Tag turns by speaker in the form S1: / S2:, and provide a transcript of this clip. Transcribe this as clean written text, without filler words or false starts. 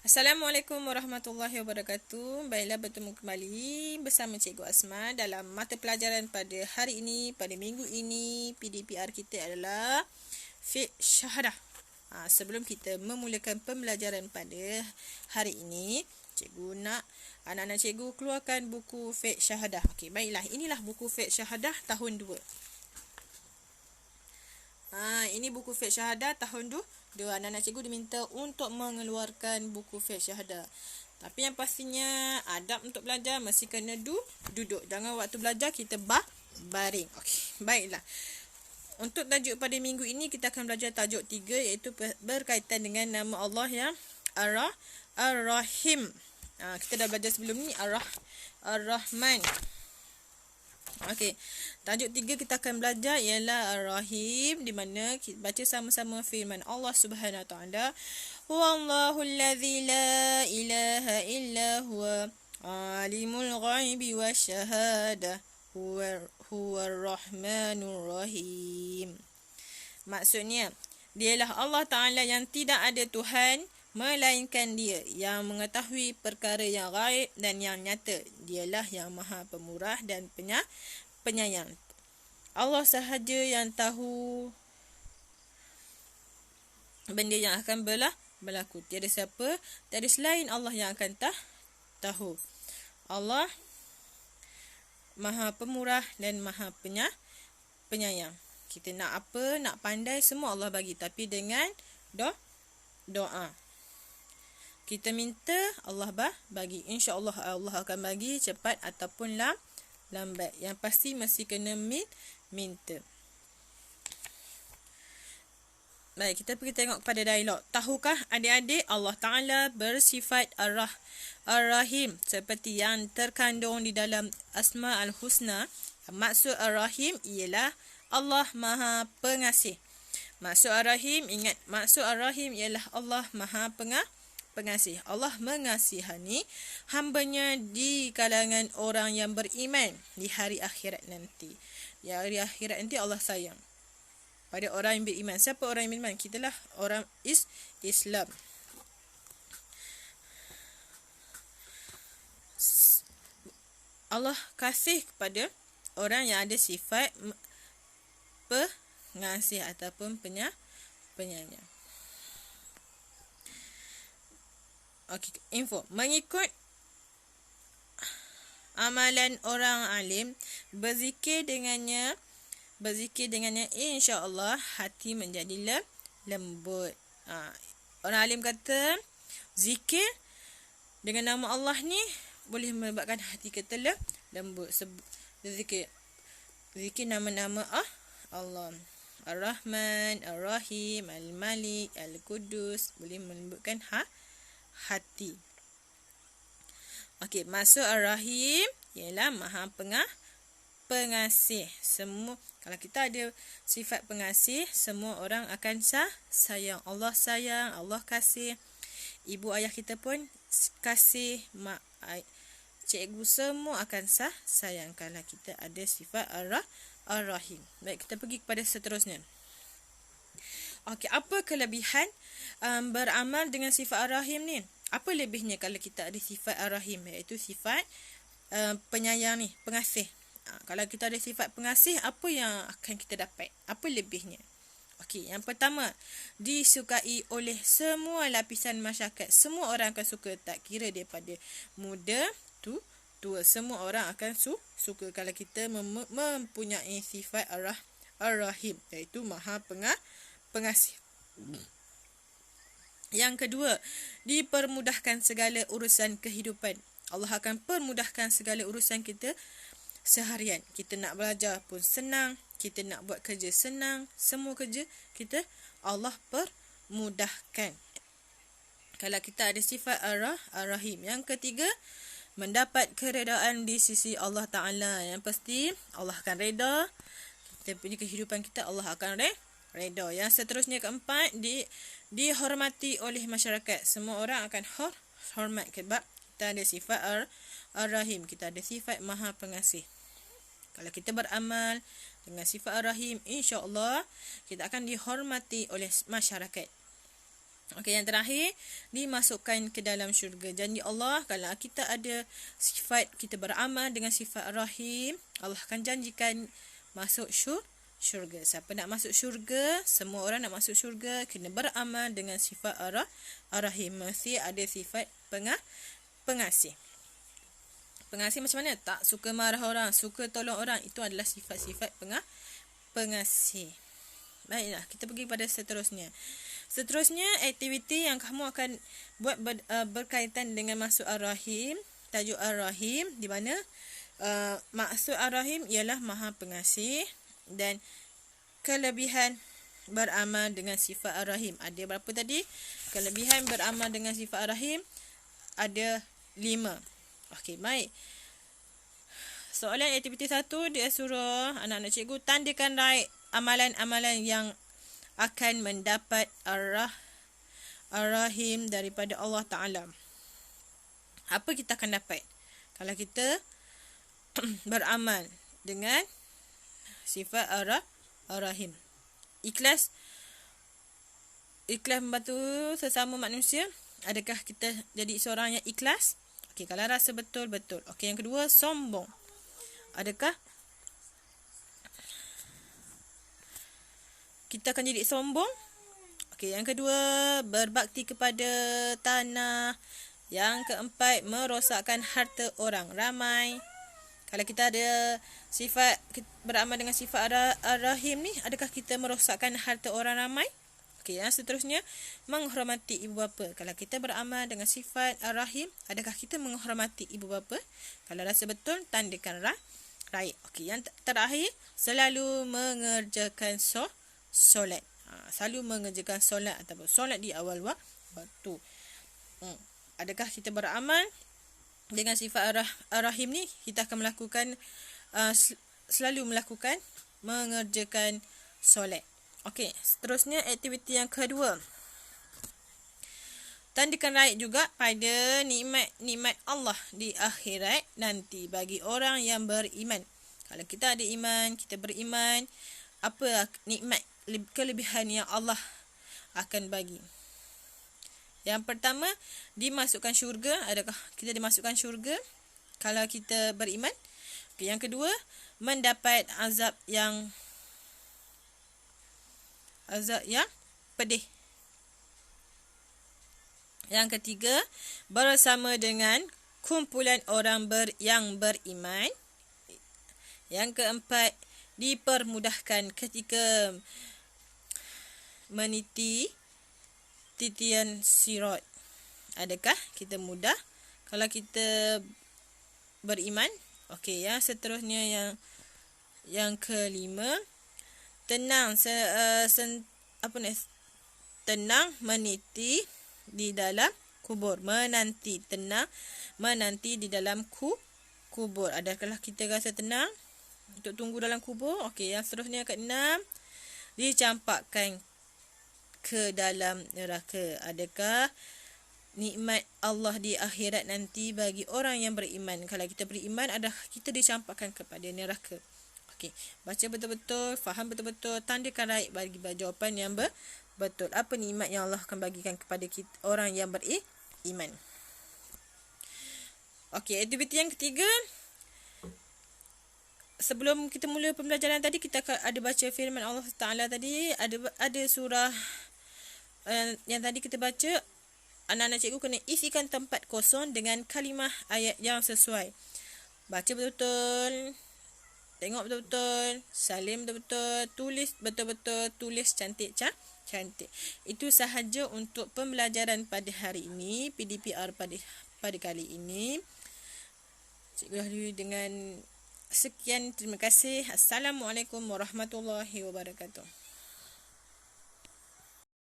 S1: Assalamualaikum warahmatullahi wabarakatuh. Baiklah, bertemu kembali bersama Cikgu Asma dalam mata pelajaran pada hari ini, pada minggu ini. PDPR kita adalah fiqh syahadah. Sebelum kita memulakan pembelajaran pada hari ini, cikgu nak anak-anak cikgu keluarkan buku fiqh syahadah. Okey, baiklah, inilah buku fiqh syahadah tahun 2. Ini buku fiqh syahadah tahun 2. Anak-anak cikgu diminta untuk mengeluarkan buku fiqh syahadah. Tapi yang pastinya adab untuk belajar mesti kena duduk. Jangan waktu belajar kita baring. Okey, baiklah. Untuk tajuk pada minggu ini kita akan belajar tajuk 3, iaitu berkaitan dengan nama Allah yang Ar-Rahim. Kita dah belajar sebelum ni Ar-Rahman. Okey, tajuk 3 kita akan belajar ialah Ar-Rahim, di mana kita baca sama-sama firman Allah Subhanahu Wa Taala, Huwallahu allazi la ilaha illa huwa alimul ghaibi wasyahadah huwar rahmanur rahim. Maksudnya, dialah Allah Taala yang tidak ada Tuhan melainkan Dia, yang mengetahui perkara yang gaib dan yang nyata. Dialah yang Maha Pemurah dan penyayang. Allah sahaja yang tahu benda yang akan berlaku. Tiada siapa, tiada selain Allah yang akan tahu. Allah Maha Pemurah dan Maha Penyayang. Kita nak apa, nak pandai, semua Allah bagi, tapi dengan doa. Kita minta, Allah bagi. InsyaAllah Allah akan bagi cepat ataupun lambat. Yang pasti mesti kena minta. Baik, kita pergi tengok pada dialog. Tahukah adik-adik Allah Ta'ala bersifat Ar-Rahim seperti yang terkandung di dalam Asma Al-Husna? Maksud Ar-Rahim ialah Allah Maha Pengasih. Maksud Ar-Rahim, ingat, maksud Ar-Rahim ialah Allah Maha Pengasih. Allah mengasihani hambanya di kalangan orang yang beriman di hari akhirat nanti. Di hari akhirat nanti Allah sayang pada orang yang beriman. Siapa orang yang beriman? Kitalah orang Islam. Allah kasih kepada orang yang ada sifat pengasih ataupun penyayang. Okey, info. Mengikut amalan orang alim, berzikir dengannya insya-Allah hati menjadi lembut. Orang alim kata zikir dengan nama Allah ni boleh menyebabkan hati kita lembut. Zikir nama-nama Allah. Ar-Rahman, Ar-Rahim, Al-Malik, Al-Qudus boleh melembutkan hati. Okey, maksud Ar-Rahim ialah Maha Pengasih. Semua, kalau kita ada sifat pengasih, semua orang akan sayang. Allah sayang, Allah kasih. Ibu ayah kita pun kasih, mak, cikgu semua akan sayang kalau kita ada sifat Ar-Rahim. Baik, kita pergi kepada seterusnya. Okey, apa kelebihan beramal dengan sifat Ar-Rahim ni? Apa lebihnya kalau kita ada sifat Ar-Rahim, iaitu sifat penyayang ni, pengasih. Kalau kita ada sifat pengasih, apa yang akan kita dapat? Apa lebihnya? Okey, yang pertama, disukai oleh semua lapisan masyarakat. Semua orang akan suka, tak kira daripada muda tua. Semua orang akan suka kalau kita mempunyai sifat Ar-Rahim, iaitu Maha Pengasih. Yang kedua, dipermudahkan segala urusan kehidupan. Allah akan permudahkan segala urusan kita seharian. Kita nak belajar pun senang, kita nak buat kerja senang, semua kerja kita Allah permudahkan kalau kita ada sifat Ar-Rahim. Yang ketiga, mendapat keredaan di sisi Allah Ta'ala. Yang pasti Allah akan reda. Kita punya kehidupan kita, Allah akan reda. Yang seterusnya, keempat, dihormati oleh masyarakat. Semua orang akan hormat sebab kita ada sifat Ar-Rahim. Kita ada sifat Maha Pengasih. Kalau kita beramal dengan sifat Ar-Rahim, insya-Allah kita akan dihormati oleh masyarakat. Okey, yang terakhir, dimasukkan ke dalam syurga. Janji Allah, kalau kita ada sifat, kita beramal dengan sifat Ar-Rahim, Allah akan janjikan masuk syurga. Siapa nak masuk syurga, semua orang nak masuk syurga, kena beramal dengan sifat Ar-Rahim. Mesti ada sifat pengasih. Pengasih macam mana? Tak suka marah orang, suka tolong orang. Itu adalah sifat-sifat pengasih. Baiklah, kita pergi pada seterusnya. Seterusnya, aktiviti yang kamu akan buat berkaitan dengan masuk Ar-Rahim. Tajuk Ar-Rahim, di mana maksud Ar-Rahim ialah Maha Pengasih. Dan kelebihan beramal dengan sifat Ar-Rahim. Ada berapa tadi? Kelebihan beramal dengan sifat Ar-Rahim ada 5. Okey, baik. Soalan aktiviti 1, dia suruh anak-anak cikgu tandakan right amalan-amalan yang akan mendapat Ar-Rahim daripada Allah Ta'ala. Apa kita akan dapat kalau kita beramal dengan sifat Ar-Rahim? Ikhlas membantu sesama manusia. Adakah kita jadi seorang yang ikhlas? Okey, kalau rasa betul. Okey, yang kedua, sombong. Adakah kita akan jadi sombong? Okey, yang kedua, berbakti kepada tanah. Yang keempat, merosakkan harta orang ramai. Kalau kita ada sifat beramal dengan sifat Ar-Rahim ni, adakah kita merosakkan harta orang ramai? Okey, yang seterusnya, menghormati ibu bapa. Kalau kita beramal dengan sifat Ar-Rahim, adakah kita menghormati ibu bapa? Kalau rasa betul, tandakan right. Okey, yang terakhir, selalu mengerjakan solat. Selalu mengerjakan solat ataupun solat di awal waktu. Adakah kita beramal dengan sifat Ar-Rahim ni? Kita akan melakukan selalu melakukan mengerjakan solat. Okey, seterusnya aktiviti yang kedua. Tandakan right juga pada nikmat Allah di akhirat nanti bagi orang yang beriman. Kalau kita ada iman, kita beriman, apa nikmat kelebihan yang Allah akan bagi? Yang pertama, dimasukkan syurga. Adakah kita dimasukkan syurga kalau kita beriman? Okay, yang kedua, mendapat azab yang pedih. Yang ketiga, bersama dengan kumpulan orang yang beriman. Yang keempat, dipermudahkan ketika meniti titian sirat. Adakah kita mudah kalau kita beriman? Okey, yang seterusnya yang kelima, tenang tenang meniti di dalam kubur. Menanti di dalam kubur. Adakah kita rasa tenang untuk tunggu dalam kubur? Okey, yang seterusnya ke-6, dicampakkan ke dalam neraka. Adakah nikmat Allah di akhirat nanti bagi orang yang beriman? Kalau kita beriman, adakah kita dicampakkan kepada neraka? Okey, baca betul-betul, faham betul-betul, tandakan right bagi jawapan yang betul. Apa nikmat yang Allah akan bagikan kepada kita, orang yang beriman? Okey, aktiviti yang ketiga. Sebelum kita mula pembelajaran tadi, kita ada baca firman Allah Ta'ala tadi. Ada surah yang tadi kita baca. Anak-anak cikgu kena isikan tempat kosong dengan kalimah ayat yang sesuai. Baca betul-betul, tengok betul-betul, salin betul-betul, tulis betul-betul, tulis cantik. Itu sahaja untuk pembelajaran pada hari ini, PDPR pada kali ini. Cikgu akhiri dengan sekian, terima kasih. Assalamualaikum warahmatullahi wabarakatuh.